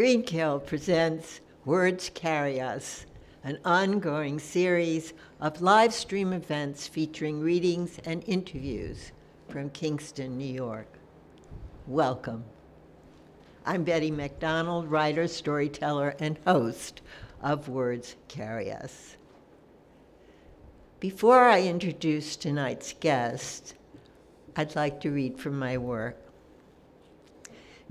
Greenkill presents Words Carry Us, an ongoing series of live stream events featuring readings and interviews from Kingston, New York. Welcome. I'm Betty MacDonald, writer, storyteller, and host of Words Carry Us. Before I introduce tonight's guest, I'd like to read from my work.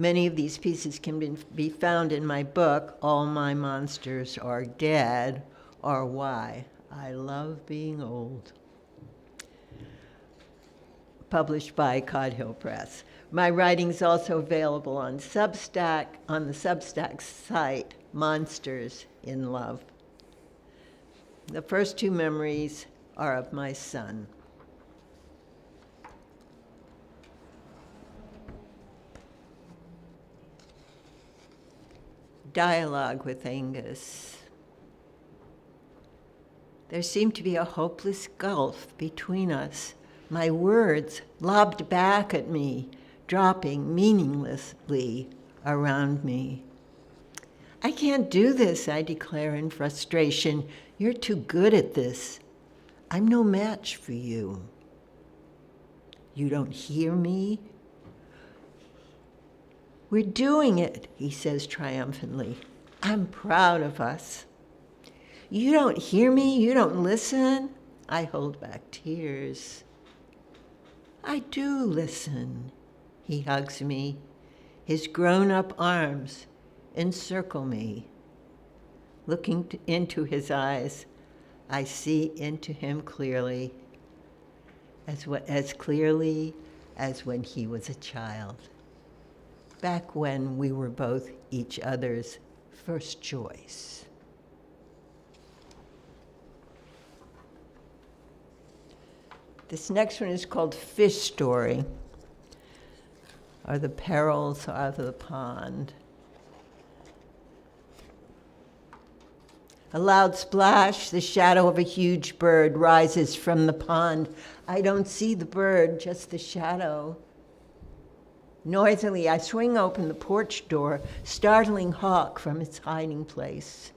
Many of these pieces can be found in my book, All My Monsters Are Dead, or Why I Love Being Old, published by Codhill Press. My writing's also available on Substack, on the Substack site, Monsters in Love. The first two memories are of my son. Dialogue with Angus. There seemed to be a hopeless gulf between us. My words lobbed back at me, dropping meaninglessly around me. I can't do this, I declare in frustration. You're too good at this. I'm no match for you. You don't hear me? We're doing it, he says triumphantly. I'm proud of us. You don't hear me? You don't listen? I hold back tears. I do listen. He hugs me. His grown-up arms encircle me. Looking into his eyes, I see into him clearly, as clearly as when he was a child. Back when we were both each other's first choice. This next one is called Fish Story, or The Perils of the Pond. A loud splash, the shadow of a huge bird rises from the pond. I don't see the bird, just the shadow. Noisily, I swing open the porch door, startling hawk from its hiding place,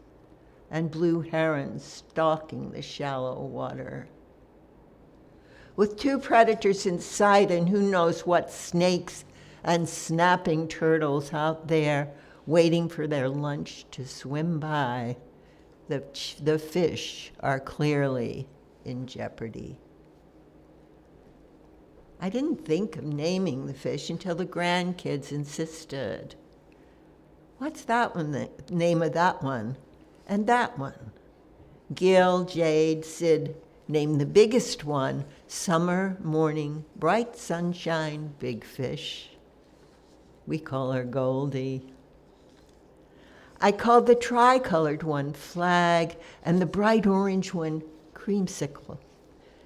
and blue herons stalking the shallow water. With two predators in sight and who knows what snakes and snapping turtles out there waiting for their lunch to swim by, the fish are clearly in jeopardy. I didn't think of naming the fish until the grandkids insisted. What's that one, the name of that one? And that one? Gil, Jade, Sid named the biggest one, Summer Morning, Bright Sunshine, Big Fish. We call her Goldie. I called the tricolored one Flag and the bright orange one Creamsicle.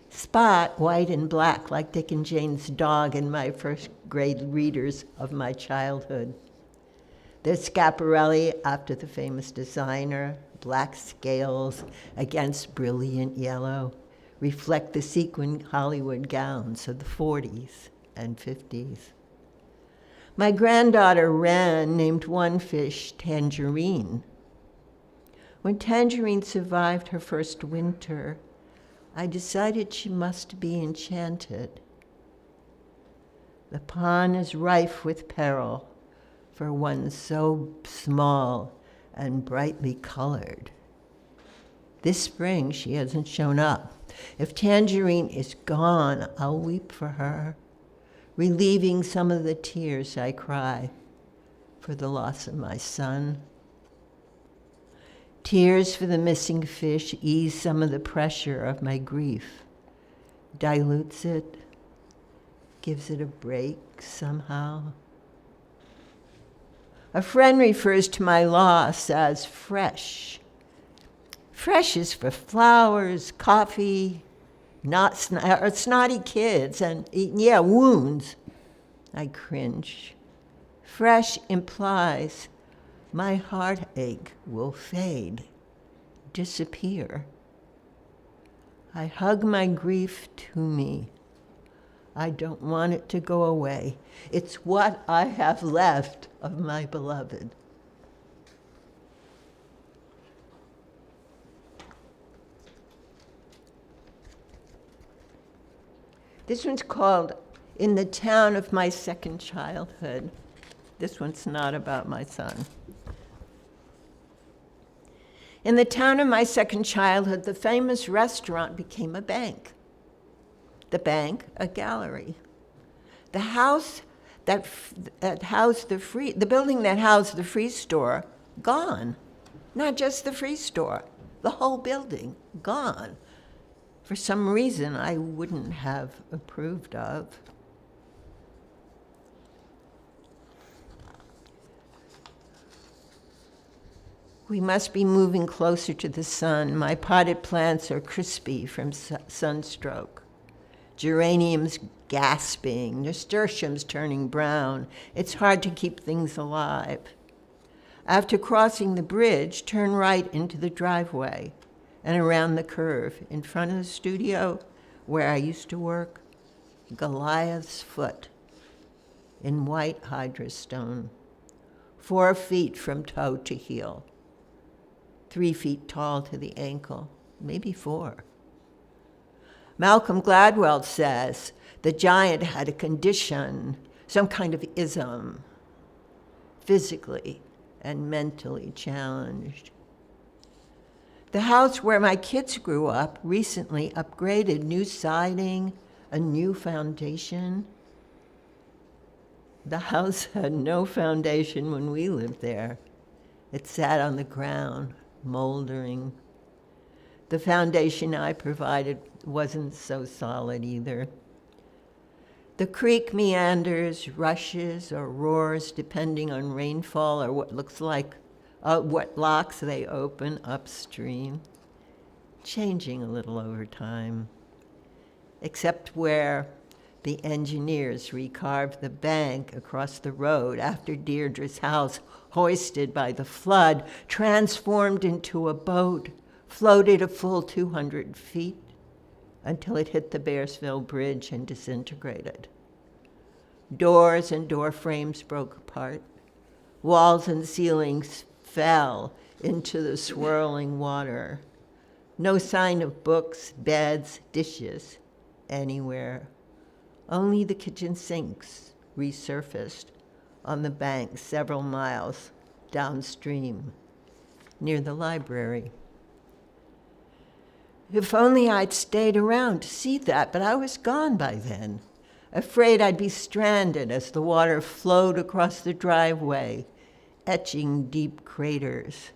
Spot, white and black, like Dick and Jane's dog in my first grade readers of my childhood. There's Schiaparelli after the famous designer, black scales against brilliant yellow, reflect the sequin Hollywood gowns of the 40s and 50s. My granddaughter Wren named one fish Tangerine. When Tangerine survived her first winter, I decided she must be enchanted. The pond is rife with peril for one so small and brightly colored. This spring, she hasn't shown up. If Tangerine is gone, I'll weep for her, relieving some of the tears I cry for the loss of my son. Tears for the missing fish ease some of the pressure of my grief, dilutes it, gives it a break somehow. A friend refers to my loss as fresh. Fresh is for flowers, coffee, or snotty kids, and wounds. I cringe. Fresh implies my heartache will fade, disappear. I hug my grief to me. I don't want it to go away. It's what I have left of my beloved. This one's called In the Town of My Second Childhood. This one's not about my son. In the town of my second childhood, the famous restaurant became a bank. The bank, a gallery. The house that housed the building that housed the free store, gone. Not just the free store, the whole building, gone. For some reason I wouldn't have approved of. We must be moving closer to the sun. My potted plants are crispy from sunstroke. Geraniums gasping, nasturtiums turning brown. It's hard to keep things alive. After crossing the bridge, turn right into the driveway and around the curve in front of the studio where I used to work, Goliath's foot in white hydrostone, 4 feet from toe to heel. 3 feet tall to the ankle, maybe 4. Malcolm Gladwell says the giant had a condition, some kind of ism, physically and mentally challenged. The house where my kids grew up recently upgraded, new siding, a new foundation. The house had no foundation when we lived there. It sat on the ground, moldering. The foundation I provided wasn't so solid either. The creek meanders, rushes, or roars depending on rainfall or what looks like, what locks they open upstream, changing a little over time, except where the engineers recarved the bank across the road after Deirdre's house, hoisted by the flood, transformed into a boat, floated a full 200 feet until it hit the Bearsville Bridge and disintegrated. Doors and door frames broke apart. Walls and ceilings fell into the swirling water. No sign of books, beds, dishes anywhere. Only the kitchen sinks resurfaced on the bank several miles downstream near the library. If only I'd stayed around to see that, but I was gone by then, afraid I'd be stranded as the water flowed across the driveway, etching deep craters.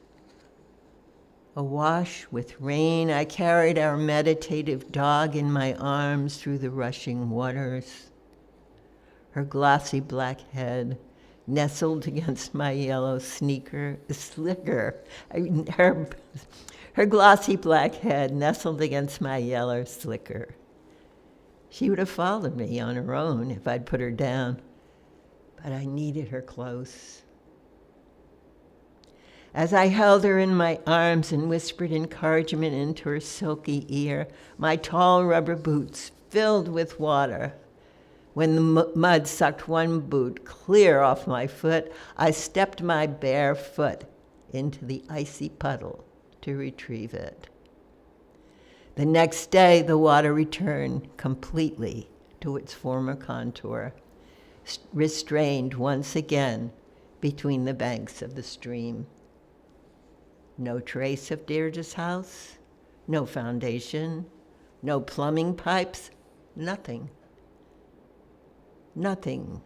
Awash with rain, I carried our meditative dog in my arms through the rushing waters. Her glossy black head nestled against my yellow slicker. Her glossy black head nestled against my yellow slicker. She would have followed me on her own if I'd put her down, but I needed her close. As I held her in my arms and whispered encouragement into her silky ear, my tall rubber boots filled with water. When the mud sucked one boot clear off my foot, I stepped my bare foot into the icy puddle to retrieve it. The next day, the water returned completely to its former contour, restrained once again between the banks of the stream. No trace of Deirdre's house, no foundation, no plumbing pipes, nothing. Nothing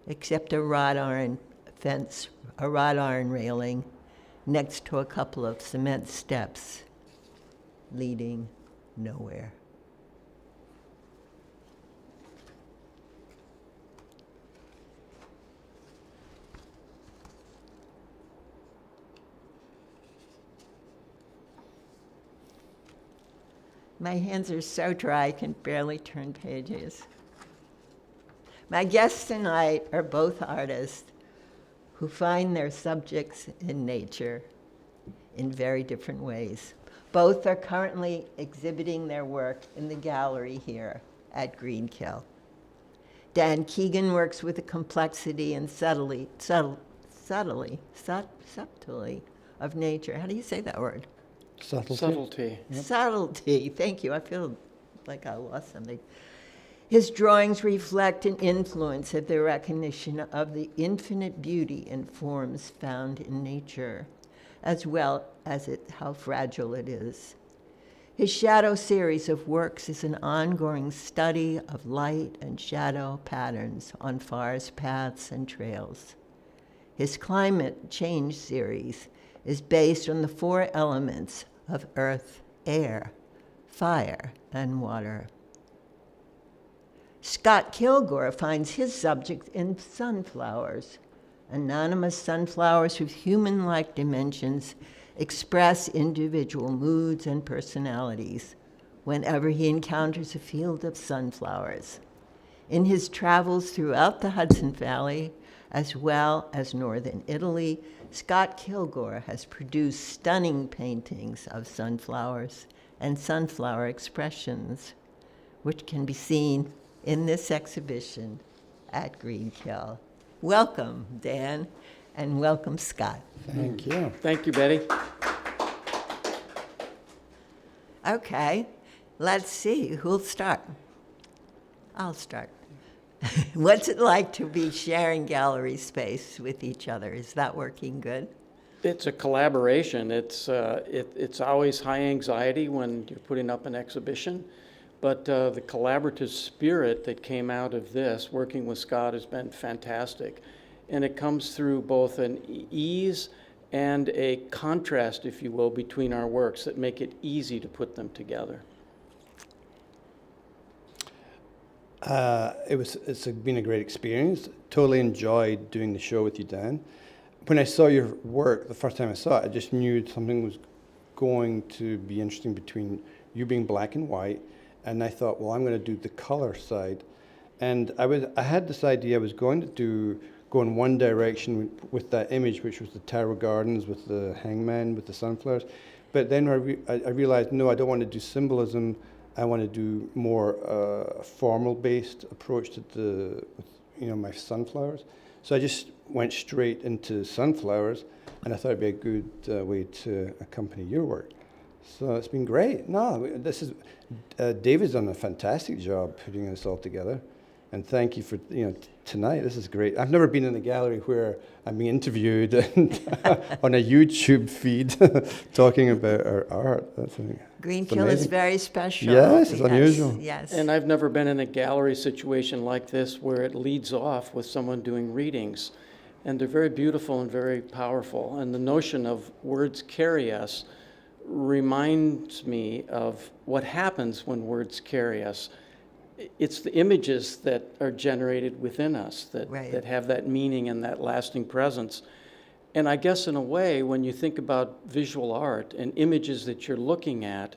except a wrought iron fence, a wrought iron railing next to a couple of cement steps leading nowhere. My hands are so dry I can barely turn pages. My guests tonight are both artists who find their subjects in nature in very different ways. Both are currently exhibiting their work in the gallery here at Greenkill. Dan Keegan works with the complexity and subtlety of nature. How do you say that word? Subtlety. Subtlety, thank you. I feel like I lost something. His drawings reflect an influence of the recognition of the infinite beauty and forms found in nature, as well as how fragile it is. His shadow series of works is an ongoing study of light and shadow patterns on forest paths and trails. His climate change series is based on the 4 elements of earth, air, fire, and water. Scott Kilgor finds his subject in sunflowers. Anonymous sunflowers with human-like dimensions express individual moods and personalities whenever he encounters a field of sunflowers. In his travels throughout the Hudson Valley, as well as northern Italy, Scott Kilgor has produced stunning paintings of sunflowers and sunflower expressions, which can be seen in this exhibition at Greenkill. Welcome, Dan, and welcome, Scott. Thank you. Thank you, Betty. Okay, let's see, who'll start? I'll start. What's it like to be sharing gallery space with each other? Is that working good? It's a collaboration. It's always high anxiety when you're putting up an exhibition, but the collaborative spirit that came out of this, working with Scott, has been fantastic. And it comes through both an ease and a contrast, if you will, between our works that make it easy to put them together. It's been a great experience. Totally enjoyed doing the show with you, Dan. When I saw your work, the first time I saw it, I just knew something was going to be interesting between you being black and white, and I thought, well, I'm going to do the color side. And I had this idea I was going to go in one direction with that image, which was the Taro Gardens with the hangman with the sunflowers. But then I realized, no, I don't want to do symbolism. I want to do more formal-based approach to my sunflowers. So I just went straight into sunflowers, and I thought it'd be a good way to accompany your work. So it's been great. No, David's done a fantastic job putting this all together, and thank you for tonight. This is great. I've never been in a gallery where I'm being interviewed and on a YouTube feed talking about our art. Greenkill is very special. Yes, it's unusual. Yes. And I've never been in a gallery situation like this where it leads off with someone doing readings. And they're very beautiful and very powerful. And the notion of words carry us reminds me of what happens when words carry us. It's the images that are generated within us that have that meaning and that lasting presence. And I guess in a way, when you think about visual art and images that you're looking at,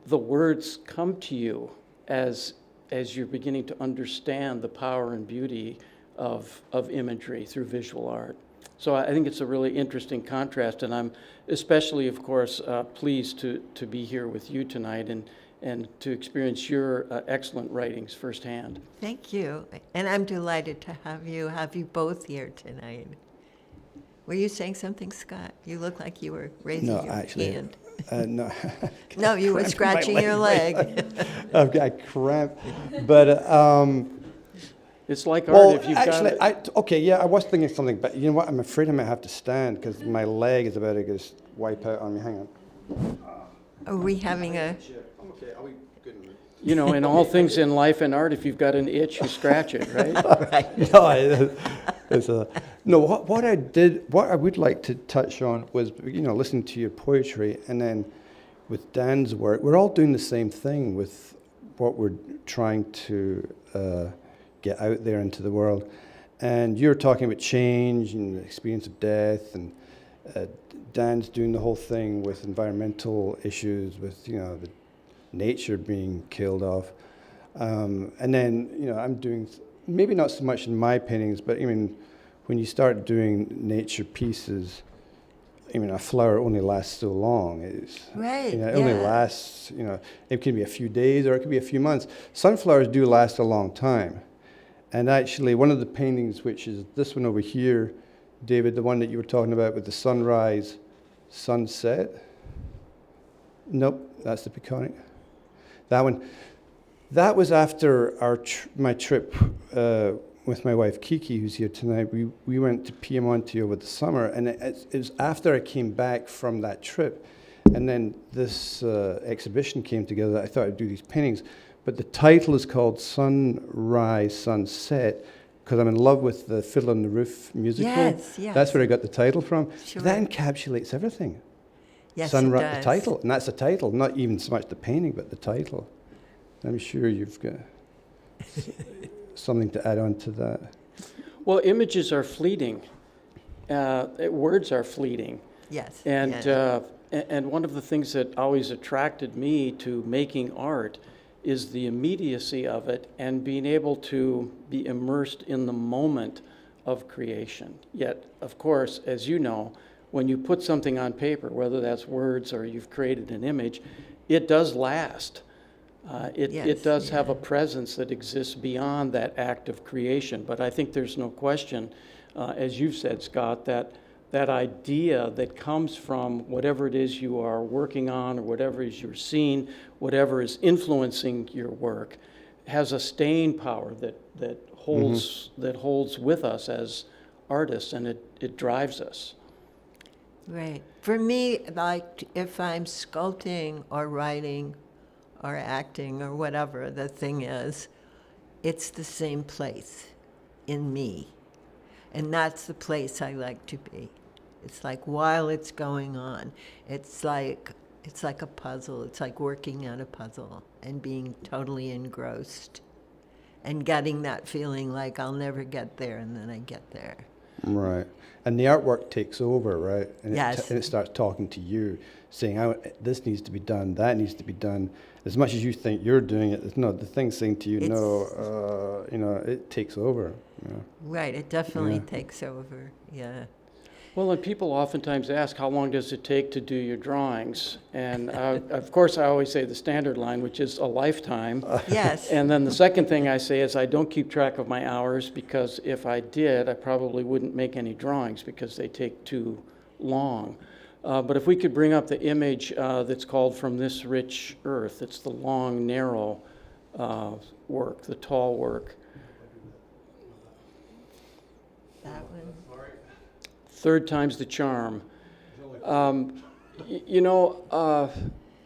the words come to you as you're beginning to understand the power and beauty of imagery through visual art. So I think it's a really interesting contrast, and I'm especially, of course, pleased to be here with you tonight and to experience your excellent writings firsthand. Thank you. And I'm delighted to have you both here tonight. Were you saying something, Scott? You look like you were raising your hand. No. No, you were scratching your leg. I've got cramp. But it's like art if you've actually, got it. I was thinking something, but you know what? I'm afraid I might have to stand because my leg is about to just wipe out on me. Hang on. Are we having a... I'm okay. I'll be good in a minute. You know, in all things in life and art, if you've got an itch, you scratch it, right? Right. No, what I would like to touch on was, listening to your poetry, and then with Dan's work, we're all doing the same thing with what we're trying to get out there into the world. And you're talking about change and the experience of death, and Dan's doing the whole thing with environmental issues, with the nature being killed off. And then, I'm doing, maybe not so much in my paintings, but when you start doing nature pieces, a flower only lasts so long. Right, it only lasts, it can be a few days or it could be a few months. Sunflowers do last a long time. And actually, one of the paintings, which is this one over here, David, the one that you were talking about with the sunrise, sunset. Nope, that's the Peconic. That one. That was after my trip with my wife Kiki, who's here tonight. We went to Piemonte over the summer, and it was after I came back from that trip, and then this exhibition came together that I thought I'd do these paintings. But the title is called Sunrise, Sunset, because I'm in love with the Fiddler on the Roof musical. Yes, yes. That's where I got the title from. Sure. That encapsulates everything. Yes, Sunrise, it does. the title, and that's the title, not even so much the painting, but the title. I'm sure you've got something to add on to that. Well, images are fleeting. Words are fleeting. Yes. And, yeah. and one of the things that always attracted me to making art is the immediacy of it and being able to be immersed in the moment of creation. Yet, of course, as you know, when you put something on paper, whether that's words or you've created an image, it does last. It does have a presence that exists beyond that act of creation. But I think there's no question, as you've said, Scott, that idea that comes from whatever it is you are working on or whatever it is you're seeing, whatever is influencing your work, has a staying power that holds with us as artists, and it drives us. Right. For me, like if I'm sculpting or writing or acting or whatever the thing is, it's the same place in me. And that's the place I like to be. It's like while it's going on, it's like a puzzle. It's like working at a puzzle and being totally engrossed and getting that feeling like I'll never get there, and then I get there. Right. And the artwork takes over, right? And Yes. it starts talking to you, saying, this needs to be done, that needs to be done. As much as you think you're doing it, the thing's saying to you, it takes over. You know? Right, it definitely takes over, yeah. Well, and people oftentimes ask, how long does it take to do your drawings? And of course, I always say the standard line, which is a lifetime. Yes. And then the second thing I say is I don't keep track of my hours, because if I did, I probably wouldn't make any drawings because they take too long. But if we could bring up the image that's called From This Rich Earth, it's the long, narrow work, the tall work. That one. Third time's the charm. Our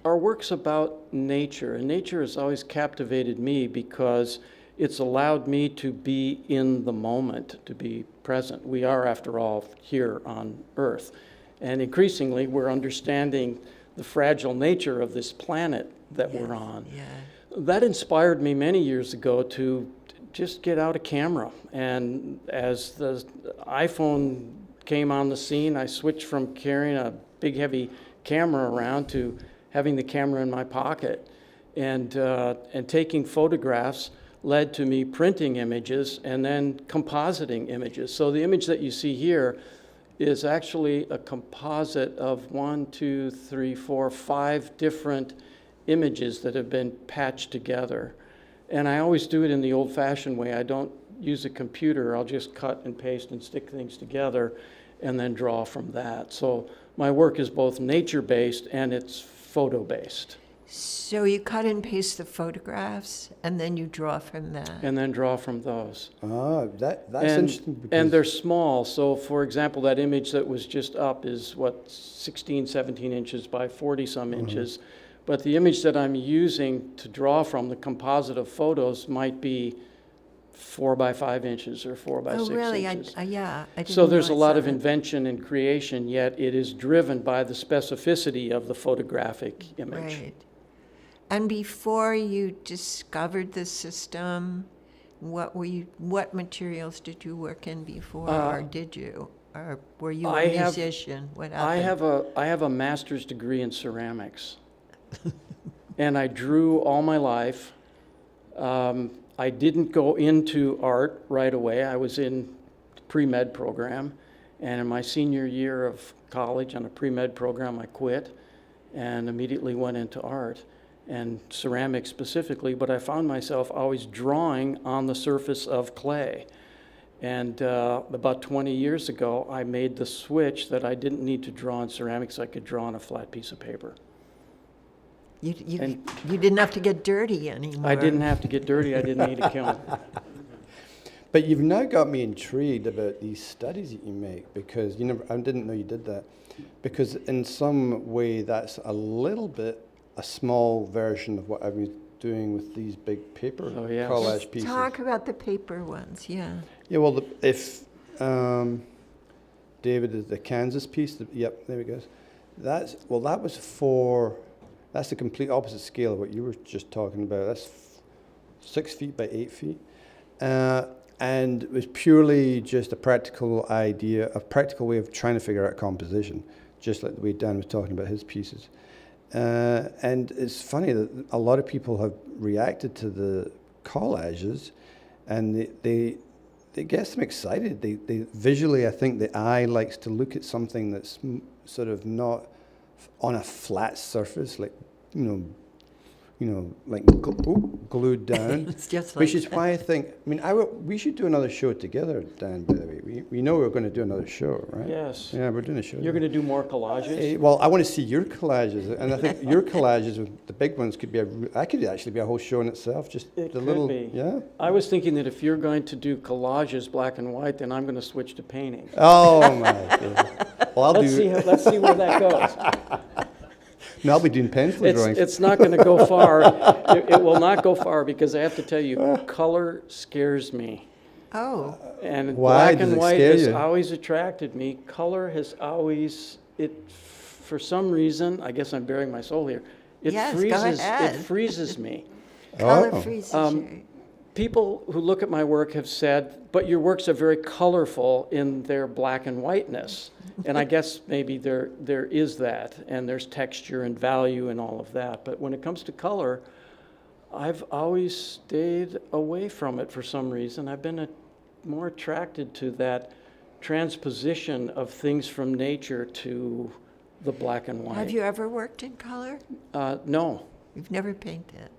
work's about nature, and nature has always captivated me because it's allowed me to be in the moment, to be present. We are, after all, here on Earth. And increasingly, we're understanding the fragile nature of this planet that we're on. Yeah. That inspired me many years ago to just get out a camera. And as the iPhone came on the scene, I switched from carrying a big, heavy camera around to having the camera in my pocket. And taking photographs led to me printing images and then compositing images. So the image that you see here is actually a composite of 5 different images that have been patched together. And I always do it in the old-fashioned way. I don't use a computer. I'll just cut and paste and stick things together and then draw from that. So my work is both nature-based and it's photo-based. So you cut and paste the photographs, and then you draw from that. And then draw from those. That's interesting. Because And they're small. So, for example, that image that was just up is, 16, 17 inches by 40-some inches. But the image that I'm using to draw from, the composite of photos, might be 4 by 5 inches or 4 by 6 really? inches. I didn't So there's a realize lot of that. invention and creation, yet it is driven by the specificity of the photographic image. Right. And before you discovered the system, what materials did you work in before, or did you? Or were you a musician? What happened? I have a master's degree in ceramics. And I drew all my life. I didn't go into art right away. I was in pre-med program. And in my senior year of college on a pre-med program, I quit and immediately went into art and ceramics specifically. But I found myself always drawing on the surface of clay. And about 20 years ago, I made the switch that I didn't need to draw on ceramics. I could draw on a flat piece of paper. And You didn't have to get dirty anymore. I didn't have to get dirty. I didn't need a kiln. But you've now got me intrigued about these studies that you make, because I didn't know you did that. Because in some way, that's a little bit a small version of what I was doing with these big paper Oh, yes. collage pieces. Talk about the paper ones, yeah. Yeah, well, if David is the Kansas piece, yep, there he goes. That's the complete opposite scale of what you were just talking about. That's 6 feet by 8 feet. And it was purely just a practical idea, a practical way of trying to figure out composition, just like the way Dan was talking about his pieces. And it's funny that a lot of people have reacted to the collages, and they get them excited. They visually, I think the eye likes to look at something that's sort of not on a flat surface, like like glued down. It's just like which is that. why I think, we should do another show together, Dan, by the way. We know we're going to do another show, right? Yes. Yeah, we're doing a show. You're going to do more collages? Well, I want to see your collages, and I think your collages, the big ones, could be I could actually be a whole show in itself. Just It the could little, be. yeah. I was thinking that if you're going to do collages, black and white, then I'm going to switch to painting. Oh my goodness. Well, Let's see where that goes. No, I'll be doing pencil drawings. It's not going to go far. It will not go far, because I have to tell you, color scares me. Oh, And Why black does and it white scare has you? always attracted me. Color has always, for some reason, I guess I'm bearing my soul here, Yes, go ahead. it freezes me. color Oh. freezes Um, you. People who look at my work have said, but your works are very colorful in their black and whiteness. And I guess maybe there is that, and there's texture and value and all of that. But when it comes to color, I've always stayed away from it for some reason. I've been more attracted to that transposition of things from nature to the black and white. Have you ever worked in color? No, You've never painted.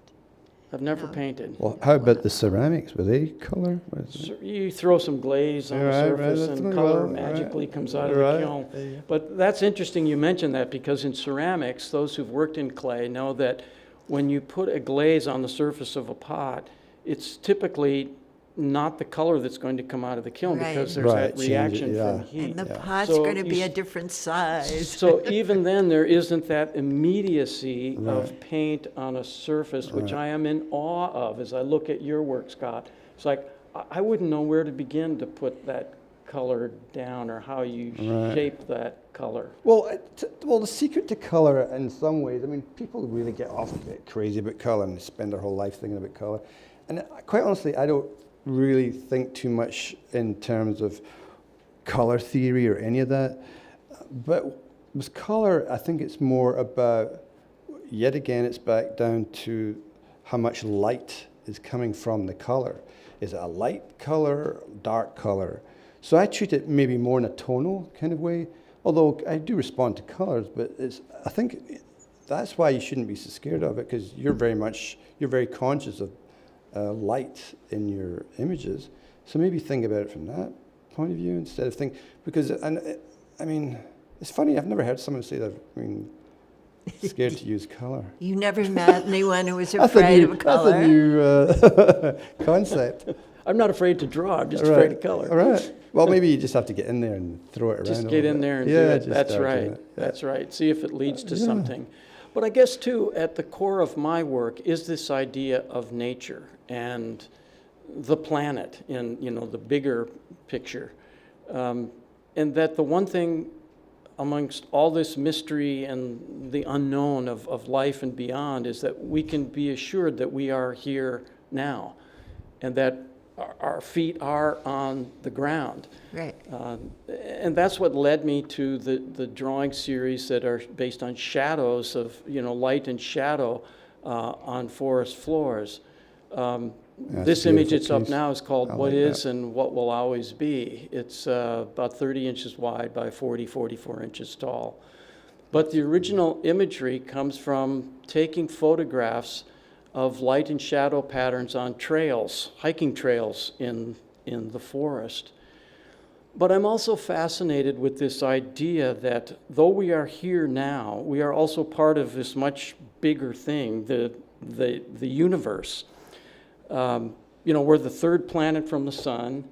I've never No. painted. Well, how about the ceramics? Were they color? So you throw some glaze on the Right, surface that's and right, color right, magically comes out of right. the kiln. But that's interesting you mentioned that, because in ceramics, those who've worked in clay know that when you put a glaze on the surface of a pot, it's typically not the color that's going to come out of the kiln, Right. because there's that Right, change it, reaction yeah. from heat. And the Yeah. pot's So going to you be a s- different size. So even then, there isn't that immediacy of Right. paint on a surface, which Right. I am in awe of as I look at your work, Scott. It's like, I wouldn't know where to begin to put that color down, or how you Right. shape that color. Well, the secret to color, in some ways, people really get crazy about color and they spend their whole life thinking about color. And quite honestly, I don't really think too much in terms of color theory or any of that. But with color, I think it's more about, yet again, it's back down to how much light is coming from the color. Is it a light color, dark color? So I treat it maybe more in a tonal kind of way, although I do respond to colors, but I think that's why you shouldn't be so scared of it, because you're very conscious of light in your images. So maybe think about it from that point of view instead of because it's funny, I've never heard someone say that, scared to use color. You never met anyone who was afraid of color. That's a new concept. I'm not afraid to draw, I'm just afraid of color. All right. Well, maybe you just have to get in there and throw it around. Just a get little in bit. there and Yeah, do it. just That's start doing right. it. That's right. See if it leads to Yeah. something. But I guess, too, at the core of my work is this idea of nature and the planet in, the bigger picture. And that the one thing amongst all this mystery and the unknown of life and beyond is that we can be assured that we are here now, and that our feet are on the ground. Right. And that's what led me to the drawing series that are based on shadows of, light and shadow on forest floors. That's This a image beautiful it's up piece. now is called I What like Is that. and What Will Always Be. It's about 30 inches wide by 44 inches tall. But the original imagery comes from taking photographs of light and shadow patterns on trails, hiking trails in the forest. But I'm also fascinated with this idea that though we are here now, we are also part of this much bigger thing, the universe. We're the third planet from the sun.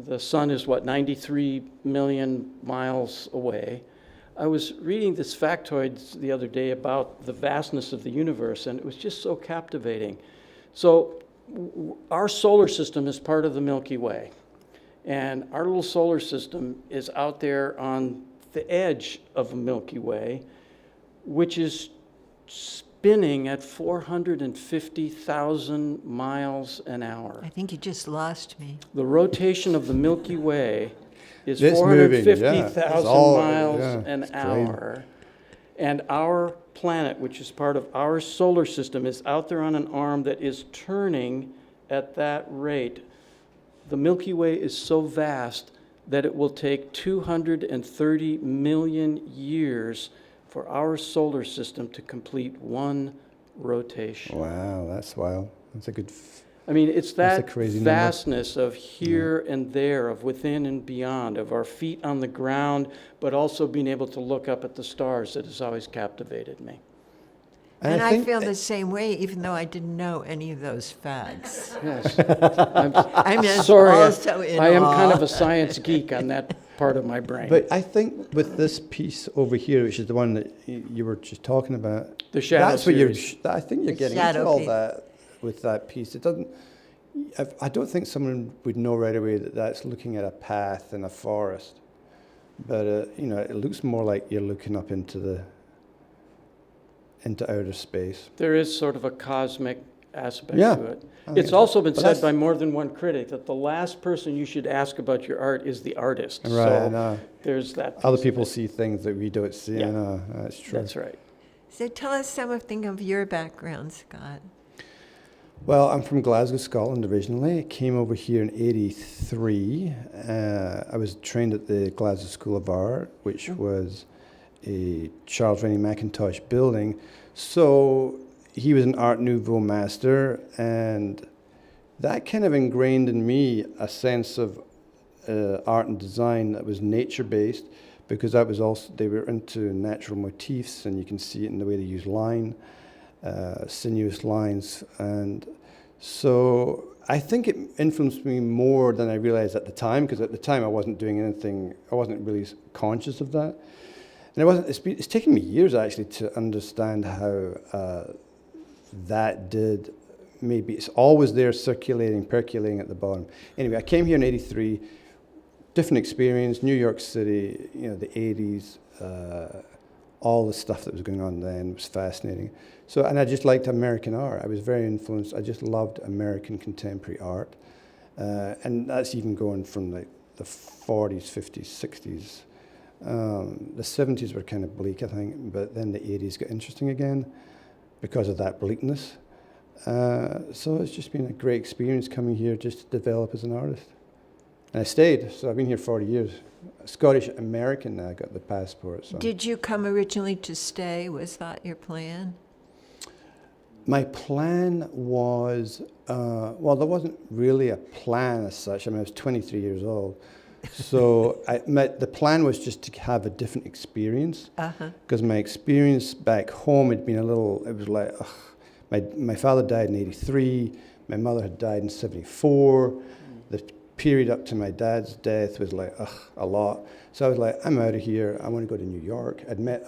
The sun is, 93 million miles away. I was reading this factoid the other day about the vastness of the universe, and it was just so captivating. So our solar system is part of the Milky Way. And our little solar system is out there on the edge of the Milky Way, which is spinning at 450,000 miles an hour. I think you just lost me. The rotation of the Milky Way is It's moving, yeah. 450,000 It's all- miles yeah, an it's crazy. hour. And our planet, which is part of our solar system, is out there on an arm that is turning at that rate. The Milky Way is so vast that it will take 230 million years for our solar system to complete one rotation. Wow, that's wild. That's a good. I mean, it's That's a that crazy number. vastness of here and there, of within and beyond, of our feet on the ground, but also being able to look up at the stars that has always captivated me. And I think- feel the same way, even though I didn't know any of those facts. Yes. I'm just Sorry, also in I am kind awe. of a science geek on that part of my brain. But I think with this piece over here, which is the one that you were just talking about, The shadow that's what you're. series. I think you're The getting shadow into all piece. that with that piece. It doesn't. I don't think someone would know right away that that's looking at a path in a forest, but it looks more like you're looking up into outer space. There is sort of a cosmic aspect Yeah, to it. I think It's so. also been But said that's- by more than one critic that the last person you should ask about your art is the artist. Right. So I know. there's that. Other piece of people it. see things that we don't see. Yeah. I know. That's true. That's right. So tell us something of your background, Scott. Well, I'm from Glasgow, Scotland originally. I came over here in '83. I was trained at the Glasgow School of Art, which was a Charles Rennie Mackintosh building. So he was an Art Nouveau master, and that kind of ingrained in me a sense of art and design that was nature-based, because that was also, they were into natural motifs, and you can see it in the way they use line. Sinuous lines, and so I think it influenced me more than I realized at the time, because at the time I wasn't doing anything, I wasn't really conscious of that, and it's taken me years actually to understand how that did, maybe it's always there circulating, percolating at the bottom. Anyway, I came here in '83, different experience, New York City, the '80s, all the stuff that was going on then was fascinating. So, and I just liked American art. I was very influenced. I just loved American contemporary art. And that's even going from the 40s, 50s, 60s. The 70s were kind of bleak, I think, but then the 80s got interesting again because of that bleakness. So it's just been a great experience coming here just to develop as an artist. And I stayed, so I've been here 40 years. Scottish American now, I got the passport. So. Did you come originally to stay? Was that your plan? My plan was, well, there wasn't really a plan as such. I mean, I was 23 years old. So the plan was just to have a different experience. Because my experience back home had been it was like, my father died in '83, my mother had died in '74. The period up to my dad's death was like, a lot. So I was like, I'm out of here. I want to go to New York. I'd met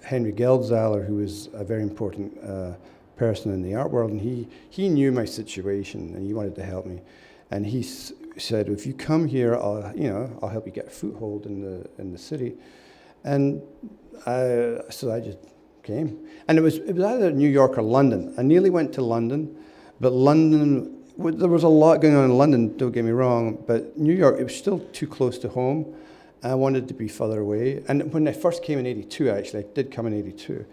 Henry Geldzahler, who was a very important person in the art world, and he knew my situation, and he wanted to help me. And he said, if you come here, I'll help you get a foothold in the city. And so I just came. And it was either New York or London. I nearly went to London, but London, there was a lot going on in London, don't get me wrong, but New York, it was still too close to home. I wanted to be further away. And when I first came in '82, actually, I did come in '82,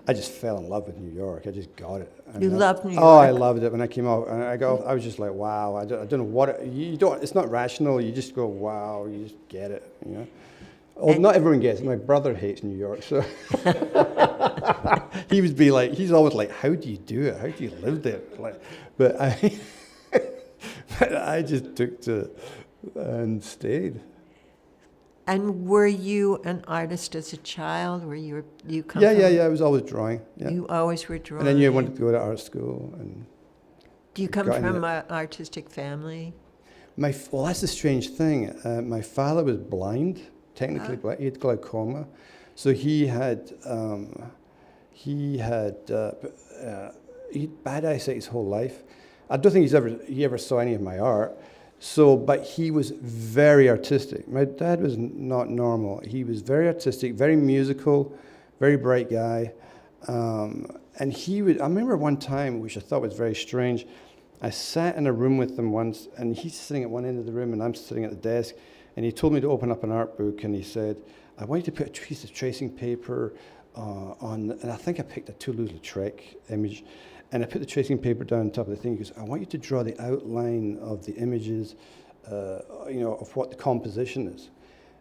I just fell in love with New York. I just got it. You loved New York? Oh, I loved it when I came out. And I was just like, wow, I don't know what, it's not rational. You just go, wow, you just get it, Oh, not everyone gets it. My brother hates New York, so he's always like, how do you do it? How do you live there? But I just took to and stayed. And were you an artist as a child? Were you come Yeah, from, yeah, yeah. I was always drawing. Yeah. You always were drawing. And then you wanted to go to art school, and Do you come got from into an artistic family? well, that's the strange thing. My father was blind, technically blind. He had glaucoma, so he had bad eyesight his whole life. I don't think he ever saw any of my art. So, but he was very artistic. My dad was not normal. He was very artistic, very musical, very bright guy. And he would, I remember one time, which I thought was very strange, I sat in a room with him once, and he's sitting at one end of the room, and I'm sitting at the desk, and he told me to open up an art book, and he said, I want you to put a piece of tracing paper on, and I think I picked a Toulouse-Lautrec image, and I put the tracing paper down on top of the thing. He goes, I want you to draw the outline of the images, of what the composition is.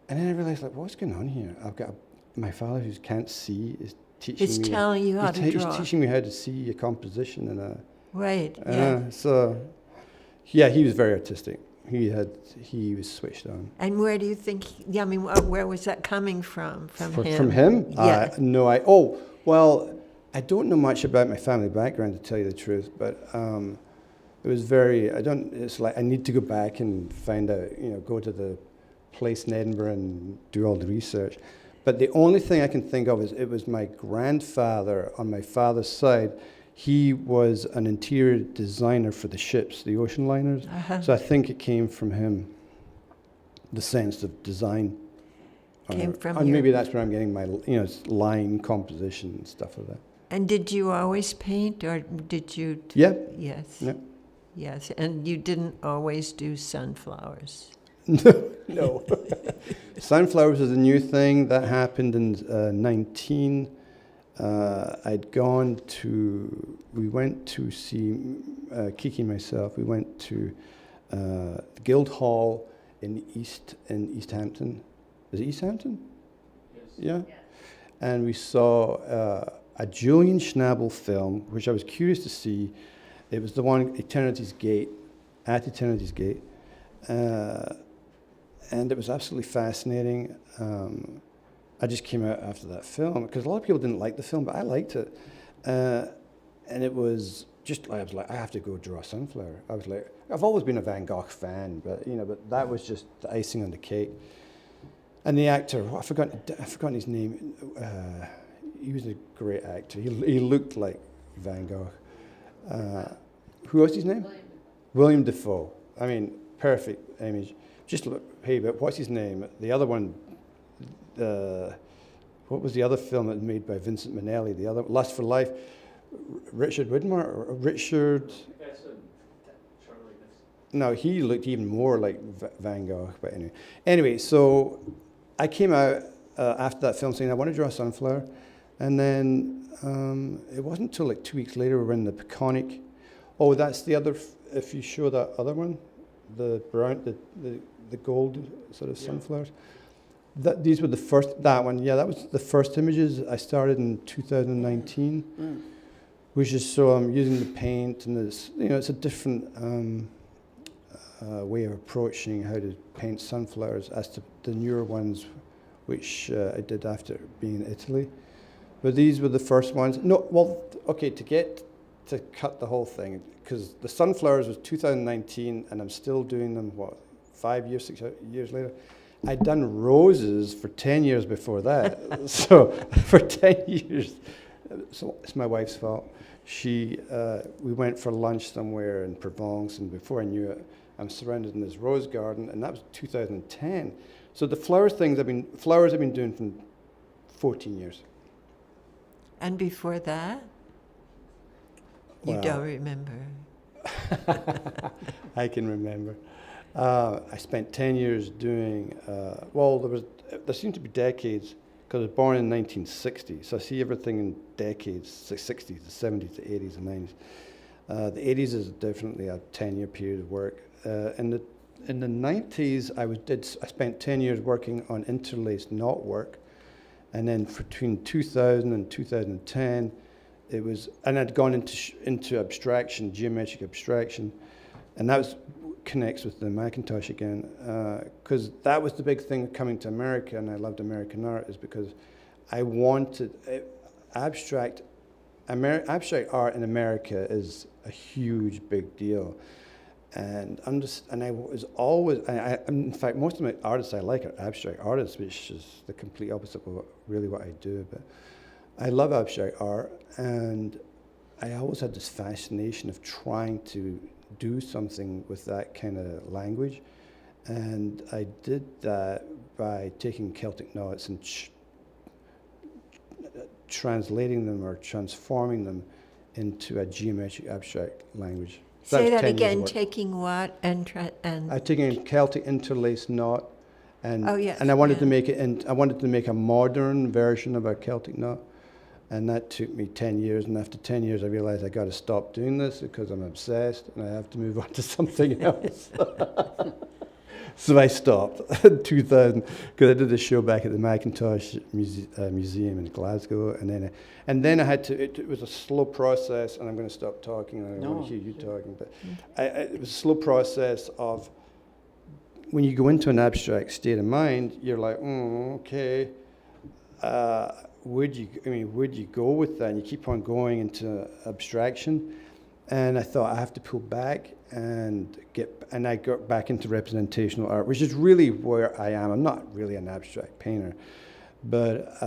And then I realized, like, what's going on here? I've got my father who can't see is teaching me. He's telling you how to draw. He's teaching me how to see a composition and a. Right. Yeah. So, yeah, he was very artistic. He was switched on. And where do you think? Where was that coming from? From him? From him? Yeah. I don't know much about my family background, to tell you the truth, but it was very. It's like I need to go back and find out. Go to the place in Edinburgh and do all the research. But the only thing I can think of is it was my grandfather on my father's side. He was an interior designer for the ships, the ocean liners. Uh-huh. So I think it came from him, the sense of design. Came from and your- maybe that's where I'm getting my, line composition and stuff like that. And did you always paint, or did you? Yeah. Yes. Yeah. Yes, and you didn't always do sunflowers. No. Sunflowers is a new thing that happened in 19. We went to see Keegan and myself. We went to the Guildhall in East Hampton. Is it East Hampton? Yes. Yeah. Yes. And we saw a Julian Schnabel film, which I was curious to see. It was the one at Eternity's Gate. And it was absolutely fascinating. I just came out after that film because a lot of people didn't like the film, but I liked it. And it was just, I was like, I have to go draw a sunflower. I was like, I've always been a Van Gogh fan, but that was just the icing on the cake. And the actor, I've forgotten his name. He was a great actor. He looked like Van Gogh. Who was his name? William Dafoe. I mean, perfect image. Just look, hey, but what's his name? The other one, what was the other film that was made by Vincent Minnelli? The other, Lust for Life. Richard Widmark? Or Richard? That's Charlie. No, he looked even more like Van Gogh. But anyway, so I came out after that film saying I want to draw a sunflower, and then it wasn't until like 2 weeks later we were in the Peconic. Oh, that's the other. If you show that other one, the brown, the gold sort of sunflowers. These were the first. That one, yeah, that was the first images. I started in 2019, which is so I'm using the paint, and it's a different way of approaching how to paint sunflowers as to the newer ones, which I did after being in Italy. But these were the first ones. No, well, okay, to cut the whole thing, because the sunflowers was 2019, and I'm still doing them, 6 years later. I'd done roses for 10 years before that. So for 10 years, so it's my wife's fault. We went for lunch somewhere in Provence, and before I knew it, I'm surrounded in this rose garden, and that was 2010. So the flowers I've been doing for 14 years. And before that? You don't remember? I can remember. I spent 10 years doing, there seemed to be decades, because I was born in 1960, so I see everything in decades, the 60s, the 70s, the 80s, and 90s. The 80s is definitely a 10-year period of work. In the 90s, I spent 10 years working on interlaced knotwork, and then between 2000 and 2010, and I'd gone into abstraction, geometric abstraction, and that was connects with the Macintosh again, because that was the big thing coming to America, and I loved American art, is because I wanted abstract art in America is a huge, big deal. And I was always, in fact, most of my artists I like are abstract artists, which is the complete opposite of really what I do. But I love abstract art, and I always had this fascination of trying to do something with that kind of language. And I did that by taking Celtic knots and translating them or transforming them into a geometric abstract language. So Say that's that 10 years of again, work. taking what and I've taken a Celtic interlaced knot, and Oh, yes, and I wanted to yeah. make it. I wanted to make a modern version of a Celtic knot, and that took me 10 years. And after 10 years, I realized I got to stop doing this because I'm obsessed, and I have to move on to something else. So I stopped in 2000 because I did a show back at the Macintosh Museum in Glasgow, and then I had to. It was a slow process, and I'm going to stop talking. And I want to hear you talking, but it was a slow process of when you go into an abstract state of mind, you're like, okay. Would you go with that? And you keep on going into abstraction, and I thought I have to pull back and I got back into representational art, which is really where I am. I'm not really an abstract painter, but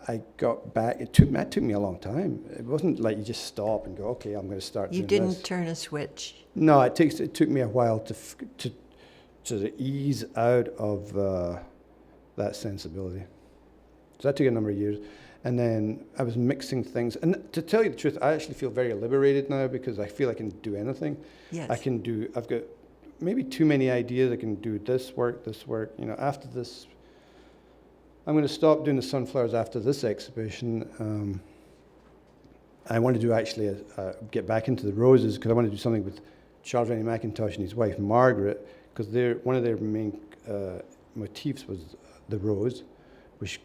I got back. It took me a long time. It wasn't like you just stop and go, okay, I'm going to start you doing didn't this. turn a switch. No, it took me a while to ease out of that sensibility. So that took a number of years. And then I was mixing things. And to tell you the truth, I actually feel very liberated now because I feel I can do anything. Yes. I've got maybe too many ideas. I can do this work. After this, I'm going to stop doing the sunflowers after this exhibition. I want to do actually get back into the roses because I want to do something with Charles Rennie Mackintosh and his wife Margaret, because one of their main motifs was the rose, which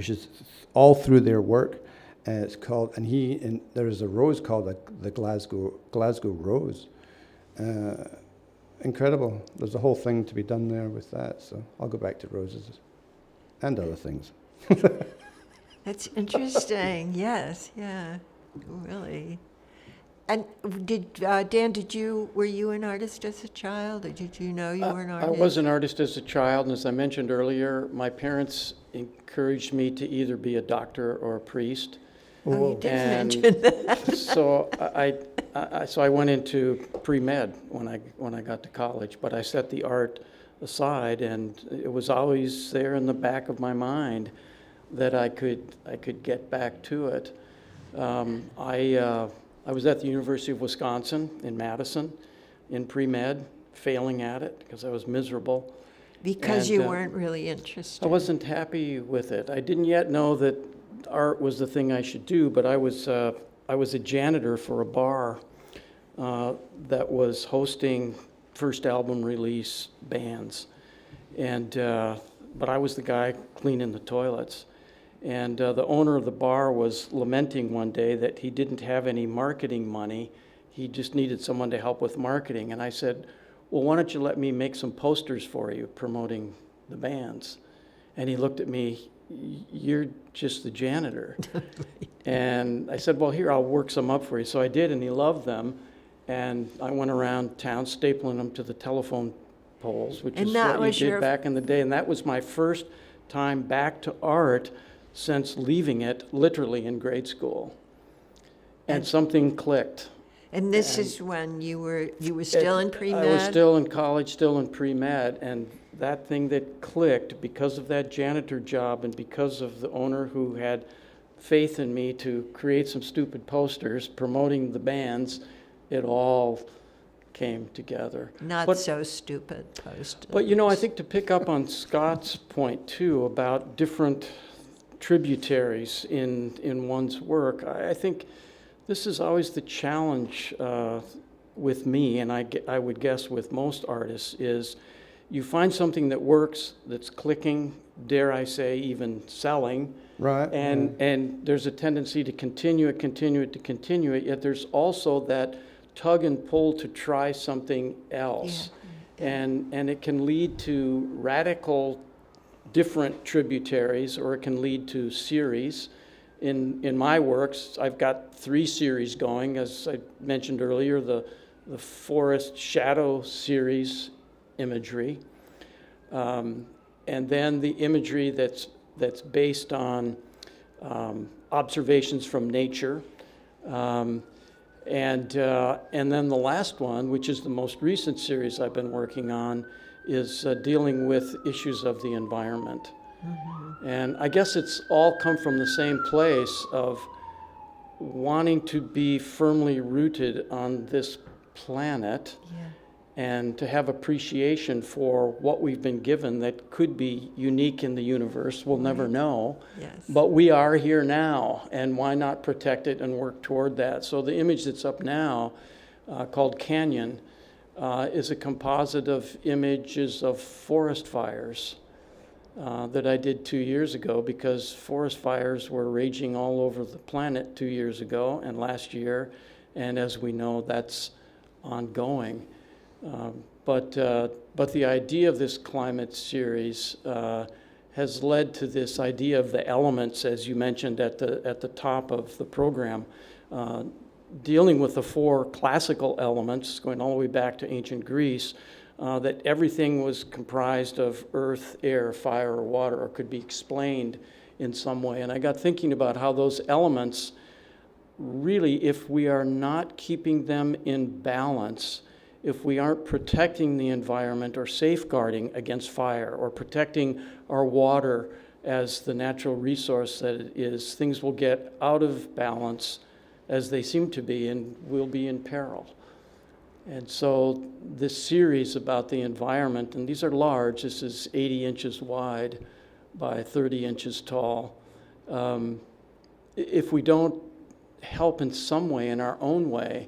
is all through their work. And it's called, there is a rose called the Glasgow Rose. Incredible. There's a whole thing to be done there with that. So I'll go back to roses and other things. That's interesting. Yes, yeah, really. And Dan, were you an artist as a child, or did you know you were an artist? I was an artist as a child, and as I mentioned earlier, my parents encouraged me to either be a doctor or a priest. Oh, you did And mention that. So I went into pre-med when I got to college, but I set the art aside, and it was always there in the back of my mind that I could get back to it. I was at the University of Wisconsin in Madison in pre-med, failing at it because I was miserable. Because And, you weren't really interested. I wasn't happy with it. I didn't yet know that art was the thing I should do, but I was a janitor for a bar that was hosting first album release bands, and but I was the guy cleaning the toilets. And the owner of the bar was lamenting one day that he didn't have any marketing money. He just needed someone to help with marketing. And I said, well, why don't you let me make some posters for you promoting the bands? And he looked at me, you're just the janitor. And I said, well, here, I'll work some up for you. So I did, and he loved them. And I went around town stapling them to the telephone poles, which is what you did back in the day. And that was my first time back to art since leaving it literally in grade school. And something clicked. And this is when you were still in pre-med? I was still in college, still in pre-med, and that thing that clicked because of that janitor job and because of the owner who had faith in me to create some stupid posters promoting the bands, it all came together. Not so stupid posters. But I think to pick up on Scott's point too about different tributaries in one's work, I think this is always the challenge with me, and I would guess with most artists, is you find something that works, that's clicking, dare I say, even selling, Right. and there's a tendency to continue it, yet there's also that tug and pull to try something else. And it can lead to radical different tributaries, or it can lead to series. In my works, I've got 3 series going, as I mentioned earlier, the forest shadow series imagery, and then the imagery that's based on observations from nature, and then the last one, which is the most recent series I've been working on, is dealing with issues of the environment. And I guess it's all come from the same place of wanting to be firmly rooted on this planet, and to have appreciation for what we've been given that could be unique in the universe. We'll never know. Yes. But we are here now, and why not protect it and work toward that? So the image that's up now, called Canyon, is a composite of images of forest fires that I did 2 years ago, because forest fires were raging all over the planet 2 years ago and last year, and as we know, that's ongoing. But the idea of this climate series has led to this idea of the elements, as you mentioned at the top of the program, dealing with the 4 classical elements, going all the way back to ancient Greece, that everything was comprised of earth, air, fire, or water, or could be explained in some way. And I got thinking about how those elements really, if we are not keeping them in balance, if we aren't protecting the environment or safeguarding against fire or protecting our water as the natural resource that it is, things will get out of balance as they seem to be, and we'll be in peril. And so this series about the environment, and these are large, this is 80 inches wide by 30 inches tall. If we don't help in some way, in our own way,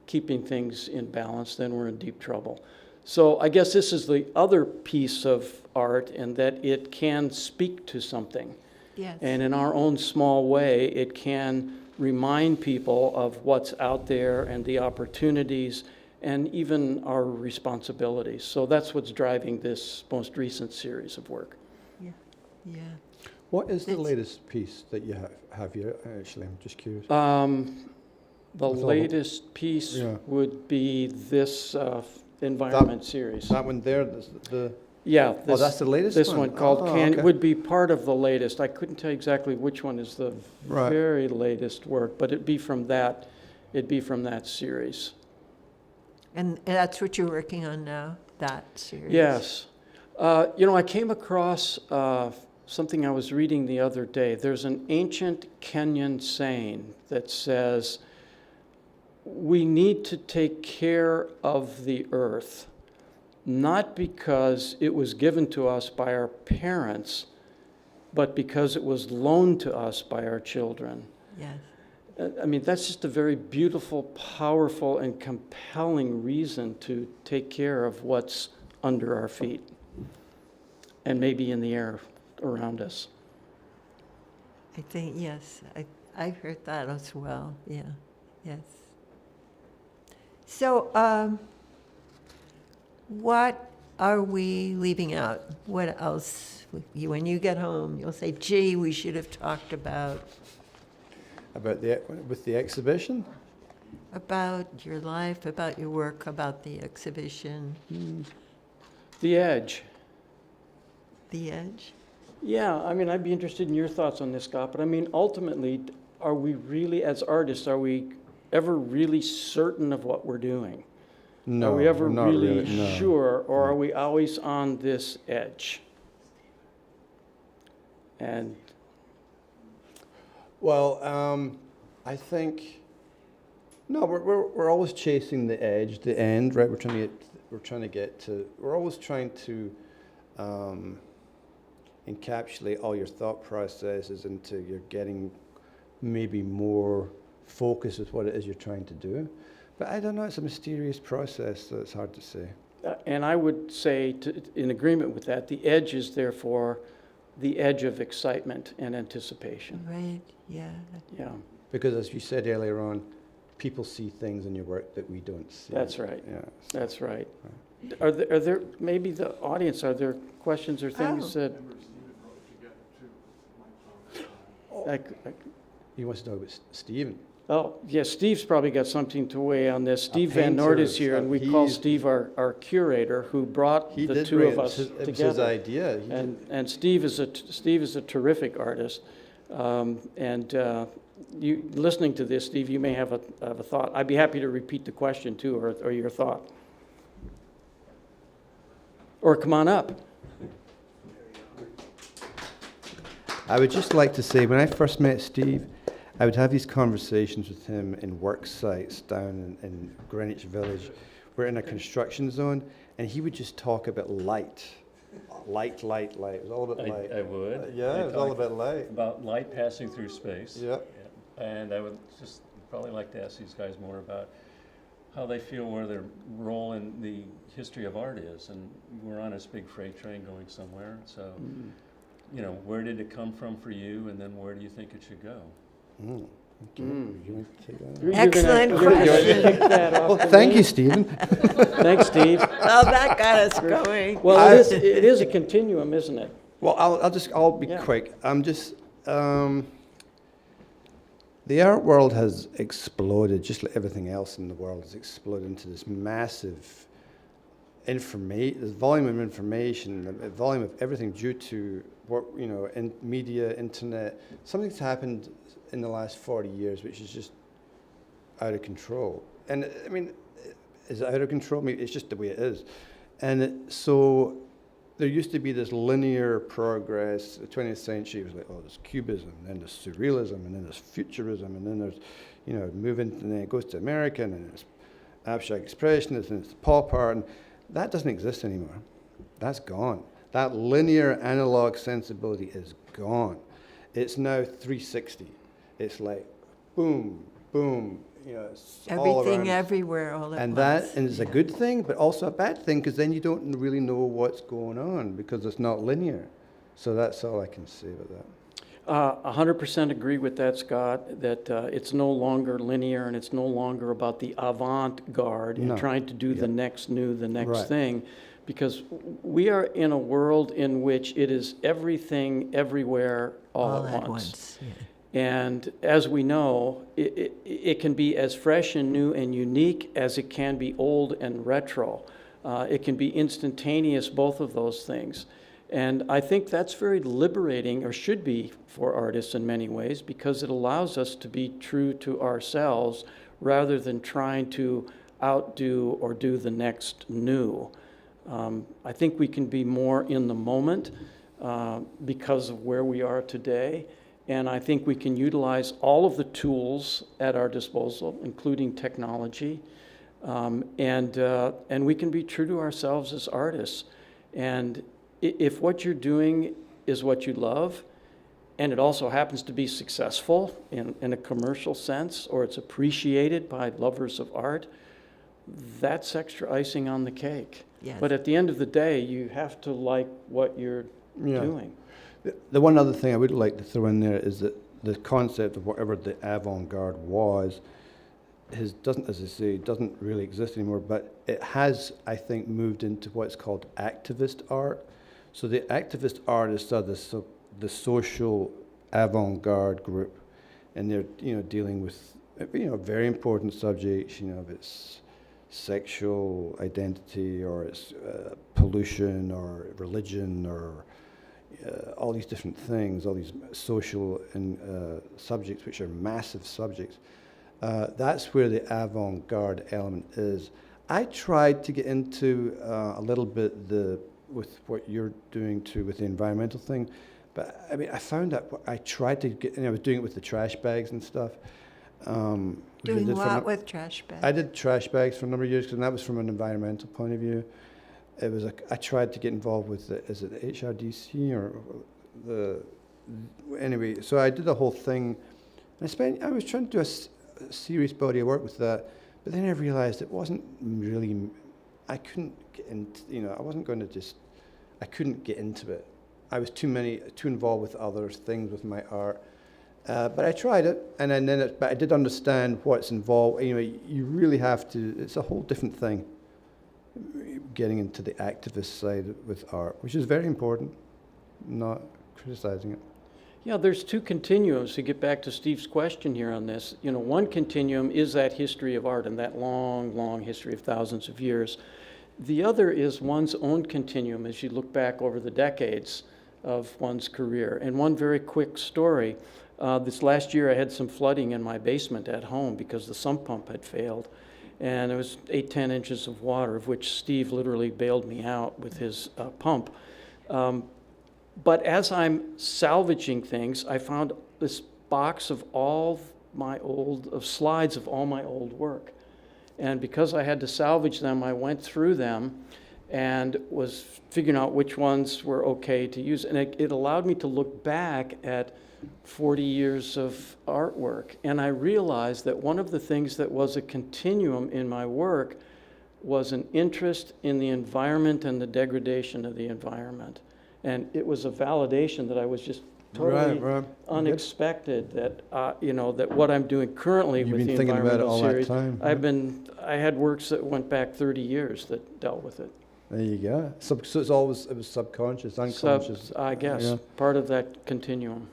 keeping things in balance, then we're in deep trouble. So I guess this is the other piece of art, in that it can speak to something. Yes. And in our own small way, it can remind people of what's out there and the opportunities and even our responsibilities. So that's what's driving this most recent series of work. Yeah. Yeah. What is the It's- latest piece that you have here? Actually, I'm just curious. The With all the- latest piece Yeah. would be this environment series. That one there, the Yeah. oh, that's the latest This one? one called Oh, Canyon okay. would be part of the latest. I couldn't tell you exactly which one is the Right. very latest work, but it'd be from that series. And that's what you're working on now, that series? Yes. I came across something I was reading the other day. There's an ancient Kenyan saying that says, we need to take care of the earth, not because it was given to us by our parents, but because it was loaned to us by our children. Yes. I mean, that's just a very beautiful, powerful, and compelling reason to take care of what's under our feet and maybe in the air around us. I think, yes, I heard that as well, yeah, yes. So, what are we leaving out? What else? When you get home, you'll say, gee, we should have talked about with the exhibition. your life, about your work, about the exhibition, The edge. the edge. Yeah, I mean, I'd be interested in your thoughts on this, Scott, but I mean, ultimately, are we really, as artists, are we ever really certain of what we're doing? No, Are we ever not really no. sure, or are we always on this edge? And Well, I think no, we're always chasing the edge, the end, right? We're always trying to encapsulate all your thought processes into you're getting maybe more focus with what it is you're trying to do. But I don't know, it's a mysterious process, so it's hard to say. and I would say, in agreement with that, the edge is therefore the edge of excitement and anticipation. Right, yeah. Yeah. Because as you said earlier on, people see things in your work that we don't see. That's right. Yeah. That's right. Are there, maybe the audience, are there questions or things that? I- He wants to talk about Stephen. Oh, yeah, Steve's probably got something to weigh on this. Steve Van painter Noort and is here, and stuff. we call He's- Steve our curator, who brought He the did two bring of it. us It was his together. idea. And Steve is a terrific artist. You listening to this, Steve, you may have a thought. I'd be happy to repeat the question too, or your thought. Or come on up. I would just like to say, when I first met Steve, I would have these conversations with him in work sites down in Greenwich Village. We're in a construction zone, and he would just talk about light. Light. It was all about light. I would. Yeah, I'd it was all talk about light. About light passing through space. Yeah. And I would just probably like to ask these guys more about how they feel, where their role in the history of art is. And we're on this big freight train going somewhere. So, you know, where did it come from for you, and then where do you think it should go? Okay. Would you like to take that? Excellent you're gonna question. kick that off Well, to thank me? you, Stephen. Thanks, Steve. Well, that got us going. Well, it is a continuum, isn't it? Well, I'll be Yeah. quick. I'm just, the art world has exploded, just like everything else in the world has exploded into this massive this volume of information, the volume of everything due to what, in media, internet. Something's happened in the last 40 years, which is just out of control. And I mean, is it out of control? Maybe it's just the way it is. And so there used to be this linear progress. The 20th century was like, oh, there's Cubism, and then there's Surrealism, and then there's Futurism, and then there's, moving, and then it goes to American, and then there's Abstract Expressionism, and it's pop art, and that doesn't exist anymore. That's gone. That linear analog sensibility is gone. It's now 360. It's like boom, boom, it's all Everything around. everywhere all at And once. it's a good thing, but also a bad thing, because then you don't really know what's going on, because it's not linear. So that's all I can say about that. 100% agree with that, Scott, that it's no longer linear and it's no longer about the avant-garde and No. trying to do the next new, the next Right. thing, because we are in a world in which it is everything, everywhere, all at once. Yeah. And as we know, it can be as fresh and new and unique as it can be old and retro. It can be instantaneous, both of those things. And I think that's very liberating, or should be, for artists in many ways, because it allows us to be true to ourselves rather than trying to outdo or do the next new. I think we can be more in the moment because of where we are today. And I think we can utilize all of the tools at our disposal, including technology. And we can be true to ourselves as artists. And if what you're doing is what you love, and it also happens to be successful in a commercial sense, or it's appreciated by lovers of art, that's extra icing on the cake. Yes. But at the end of the day, you have to like what you're doing. The one other thing I would like to throw in there is that the concept of whatever the avant-garde was, doesn't really exist anymore, but it has, I think, moved into what's called activist art. So the activist artists are the social avant-garde group, and they're dealing with very important subjects. If it's sexual identity, or it's pollution, or religion, or all these different things, all these social and subjects, which are massive subjects. That's where the avant-garde element is. I tried to get into a little bit with what you're doing too with the environmental thing, but I mean, I found that I tried to get, and I was doing it with the trash bags and stuff. Doing what with trash bags? I did trash bags for a number of years, and that was from an environmental point of view. I tried to get involved with is it the HRDC or anyway, so I did the whole thing. And I was trying to do a serious body of work with that, but then I realized it wasn't really, I couldn't get into, I couldn't get into it. I was too involved with other things with my art. But I tried it, and but I did understand what's involved. You know, you really have to. It's a whole different thing. Getting into the activist side with art, which is very important. Not criticizing it. Yeah, there's two continuums, to get back to Steve's question here on this. You know, one continuum is that history of art and that long, long history of thousands of years. The other is one's own continuum as you look back over the decades of one's career. And one very quick story. This last year I had some flooding in my basement at home because the sump pump had failed. And it was 8-10 inches of water, of which Steve literally bailed me out with his pump. But as I'm salvaging things, I found this box of slides of all my old work. And because I had to salvage them, I went through them and was figuring out which ones were okay to use. And it allowed me to look back at 40 years of artwork. And I realized that one of the things that was a continuum in my work was an interest in the environment and the degradation of the environment. And it was a validation that I was just totally unexpected that, you know, that what I'm doing currently You've with been the thinking about it environmental all that series, time, I had works that went back 30 years that dealt with it. There you go. So it was subconscious, unconscious. I guess, Yeah. part of that continuum.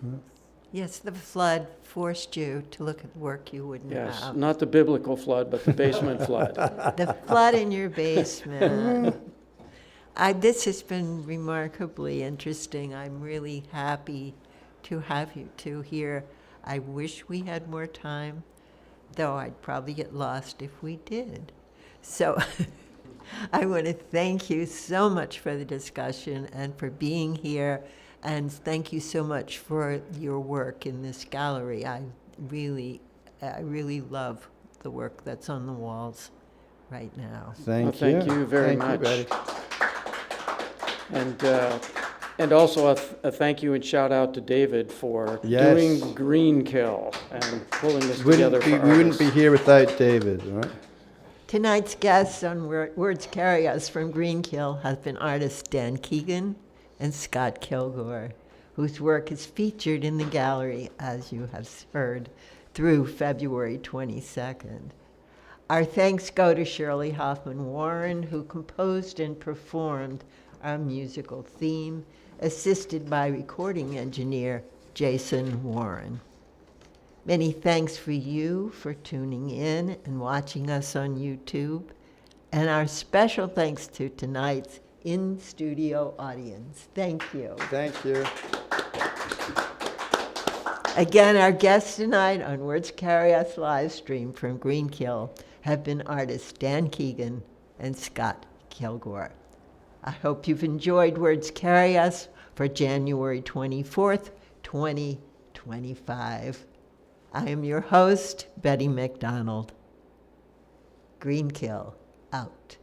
Yes, the flood forced you to look at work you wouldn't Yes, have. not the biblical flood, but the basement flood. The flood in your basement. This has been remarkably interesting. I'm really happy to have you two here. I wish we had more time, though I'd probably get lost if we did. So I want to thank you so much for the discussion and for being here, and thank you so much for your work in this gallery. I really love the work that's on the walls right now. Thank Well, you. thank you very Thank you, much. Betty. And also a thank you and shout out to David for Yes. doing Green Kill and pulling this together for We wouldn't be artists. here without David, right? Tonight's guests on Words Carry Us from Greenkill have been artists Dan Keegan and Scott Kilgor, whose work is featured in the gallery, as you have heard, through February 22nd. Our thanks go to Shirley Hoffman-Warren, who composed and performed our musical theme, assisted by recording engineer Jason Warren. Many thanks for you for tuning in and watching us on YouTube, and our special thanks to tonight's in-studio audience. Thank you. Thank you. Again, our guests tonight on Words Carry Us live stream from Greenkill have been artists Dan Keegan and Scott Kilgore. I hope you've enjoyed Words Carry Us for January 24th, 2025. I am your host, Betty MacDonald. Greenkill, out.